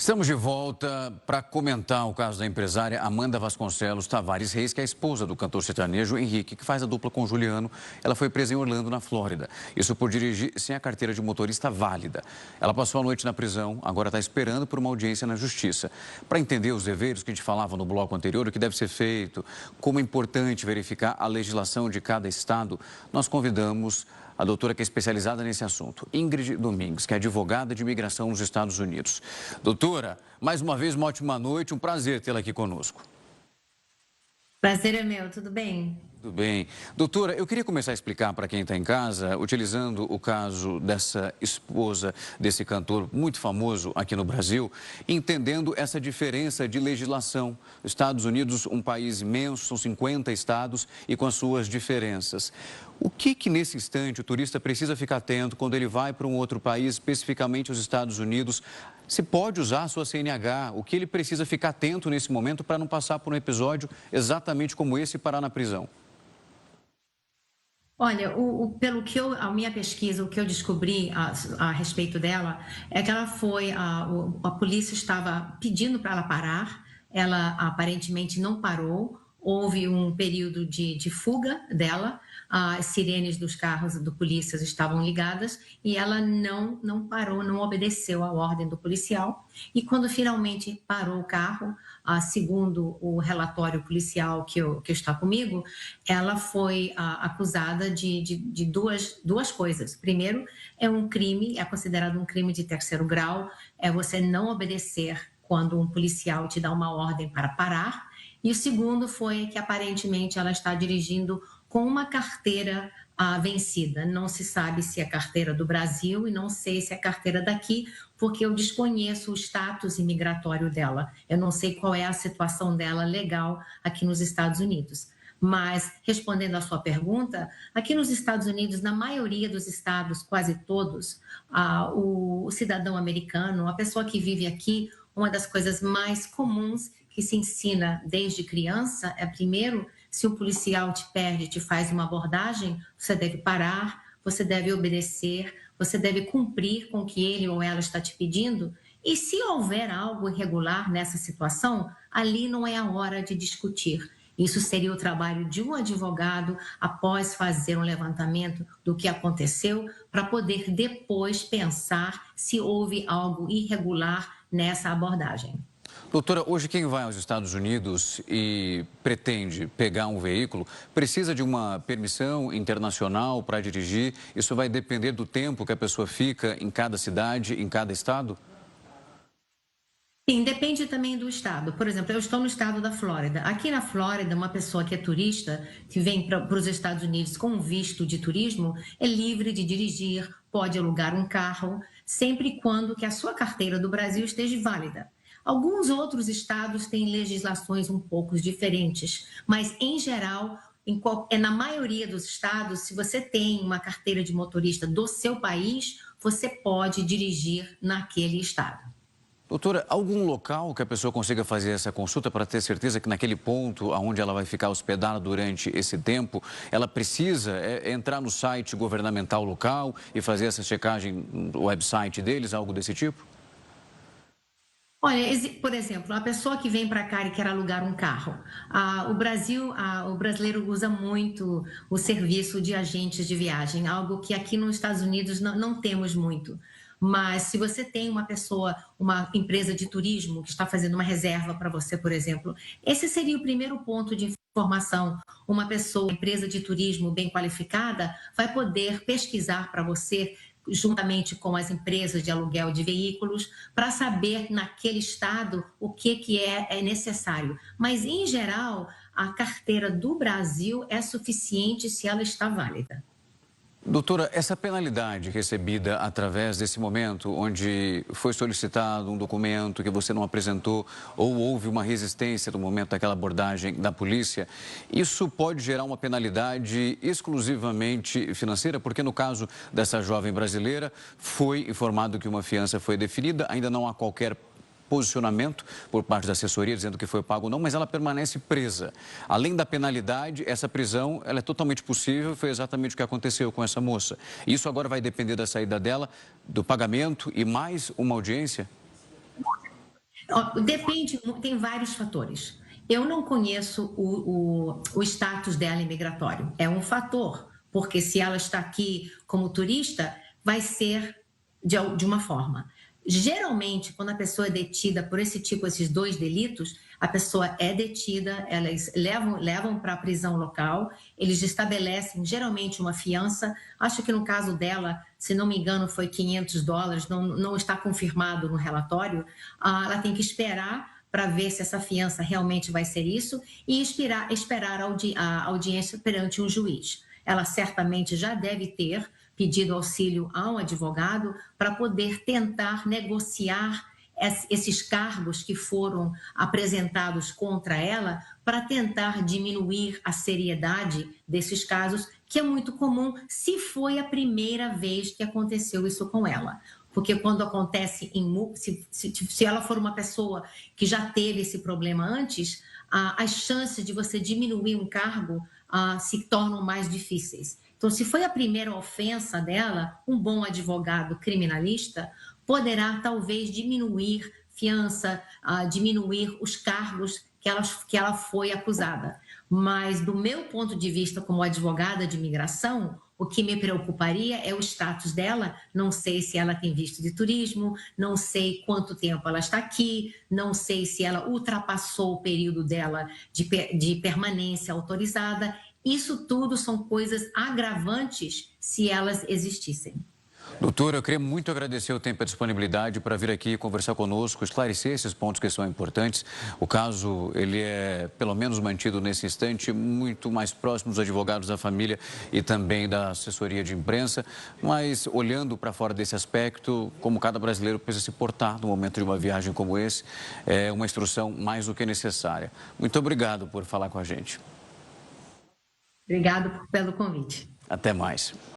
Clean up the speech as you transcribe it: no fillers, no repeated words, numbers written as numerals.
Estamos de volta para comentar o caso da empresária Amanda Vasconcelos Tavares Reis, que é a esposa do cantor sertanejo Henrique, que faz a dupla com Juliano. Ela foi presa em Orlando, na Flórida. Isso por dirigir sem a carteira de motorista válida. Ela passou a noite na prisão, agora está esperando por uma audiência na justiça. Para entender os deveres que a gente falava no bloco anterior, o que deve ser feito, como é importante verificar a legislação de cada estado, nós convidamos a doutora que é especializada nesse assunto, Ingrid Domingues, que é advogada de imigração nos Estados Unidos. Doutora, mais uma vez, uma ótima noite, um prazer tê-la aqui conosco. Prazer é meu, tudo bem? Tudo bem. Doutora, eu queria começar a explicar para quem está em casa, utilizando o caso dessa esposa desse cantor muito famoso aqui no Brasil, entendendo essa diferença de legislação. Estados Unidos, um país imenso, são 50 estados e com as suas diferenças. O que nesse instante o turista precisa ficar atento quando ele vai para um outro país, especificamente os Estados Unidos? Se pode usar a sua CNH, o que ele precisa ficar atento nesse momento para não passar por um episódio exatamente como esse e parar na prisão? Olha, pelo que a minha pesquisa, o que eu descobri a respeito dela, é que ela foi, a polícia estava pedindo para ela parar, ela aparentemente não parou, houve um período de fuga dela, as sirenes dos carros do polícia estavam ligadas e ela não parou, não obedeceu à ordem do policial. E quando finalmente parou o carro, segundo o relatório policial que está comigo, ela foi acusada de duas coisas. Primeiro, é um crime, é considerado um crime de terceiro grau, é você não obedecer quando um policial te dá uma ordem para parar. E o segundo foi que aparentemente ela está dirigindo com uma carteira vencida. Não se sabe se é carteira do Brasil e não sei se é carteira daqui, porque eu desconheço o status imigratório dela. Eu não sei qual é a situação dela legal aqui nos Estados Unidos. Mas, respondendo à sua pergunta, aqui nos Estados Unidos, na maioria dos estados, quase todos, o cidadão americano, a pessoa que vive aqui, uma das coisas mais comuns que se ensina desde criança é, primeiro, se um policial te perde, te faz uma abordagem, você deve parar, você deve obedecer, você deve cumprir com o que ele ou ela está te pedindo. E se houver algo irregular nessa situação, ali não é a hora de discutir. Isso seria o trabalho de um advogado após fazer um levantamento do que aconteceu, para poder depois pensar se houve algo irregular nessa abordagem. Doutora, hoje quem vai aos Estados Unidos e pretende pegar um veículo precisa de uma permissão internacional para dirigir? Isso vai depender do tempo que a pessoa fica em cada cidade, em cada estado? Sim, depende também do estado. Por exemplo, eu estou no estado da Flórida. Aqui na Flórida, uma pessoa que é turista, que vem para os Estados Unidos com um visto de turismo, é livre de dirigir, pode alugar um carro, sempre e quando que a sua carteira do Brasil esteja válida. Alguns outros estados têm legislações um pouco diferentes, mas, em geral, na maioria dos estados, se você tem uma carteira de motorista do seu país, você pode dirigir naquele estado. Doutora, algum local que a pessoa consiga fazer essa consulta para ter certeza que naquele ponto onde ela vai ficar hospedada durante esse tempo, ela precisa entrar no site governamental local e fazer essa checagem no website deles, algo desse tipo? Olha, por exemplo, a pessoa que vem para cá e quer alugar um carro, o brasileiro usa muito o serviço de agentes de viagem, algo que aqui nos Estados Unidos não temos muito. Mas se você tem uma pessoa, uma empresa de turismo que está fazendo uma reserva para você, por exemplo, esse seria o primeiro ponto de informação. Uma pessoa, empresa de turismo bem qualificada, vai poder pesquisar para você juntamente com as empresas de aluguel de veículos, para saber naquele estado o que é necessário. Mas, em geral, a carteira do Brasil é suficiente se ela está válida. Doutora, essa penalidade recebida através desse momento, onde foi solicitado um documento que você não apresentou ou houve uma resistência no momento daquela abordagem da polícia, isso pode gerar uma penalidade exclusivamente financeira? Porque no caso dessa jovem brasileira, foi informado que uma fiança foi definida, ainda não há qualquer posicionamento por parte da assessoria dizendo que foi pago ou não, mas ela permanece presa. Além da penalidade, essa prisão ela é totalmente possível e foi exatamente o que aconteceu com essa moça. Isso agora vai depender da saída dela, do pagamento e mais uma audiência? Depende, tem vários fatores. Eu não conheço o status dela imigratório. É um fator, porque se ela está aqui como turista, vai ser de uma forma. Geralmente, quando a pessoa é detida por esses dois delitos, a pessoa é detida, elas levam para a prisão local, eles estabelecem geralmente uma fiança. Acho que no caso dela, se não me engano, foi US$ 500, não está confirmado no relatório. Ela tem que esperar para ver se essa fiança realmente vai ser isso e esperar a audiência perante um juiz. Ela certamente já deve ter pedido auxílio a um advogado para poder tentar negociar esses cargos que foram apresentados contra ela para tentar diminuir a seriedade desses casos, que é muito comum se foi a primeira vez que aconteceu isso com ela. Porque quando acontece se ela for uma pessoa que já teve esse problema antes, as chances de você diminuir um cargo se tornam mais difíceis. Então, se foi a primeira ofensa dela, um bom advogado criminalista poderá talvez diminuir fiança, diminuir os cargos que ela foi acusada. Mas, do meu ponto de vista como advogada de imigração, o que me preocuparia é o status dela. Não sei se ela tem visto de turismo, não sei quanto tempo ela está aqui, não sei se ela ultrapassou o período dela de permanência autorizada. Isso tudo são coisas agravantes se elas existissem. Doutora, eu queria muito agradecer o tempo e a disponibilidade para vir aqui conversar conosco, esclarecer esses pontos que são importantes. O caso, ele é, pelo menos mantido nesse instante, muito mais próximo dos advogados da família e também da assessoria de imprensa. Mas, olhando para fora desse aspecto, como cada brasileiro precisa se portar no momento de uma viagem como esse, é uma instrução mais do que necessária. Muito obrigado por falar com a gente. Obrigado pelo convite. Até mais.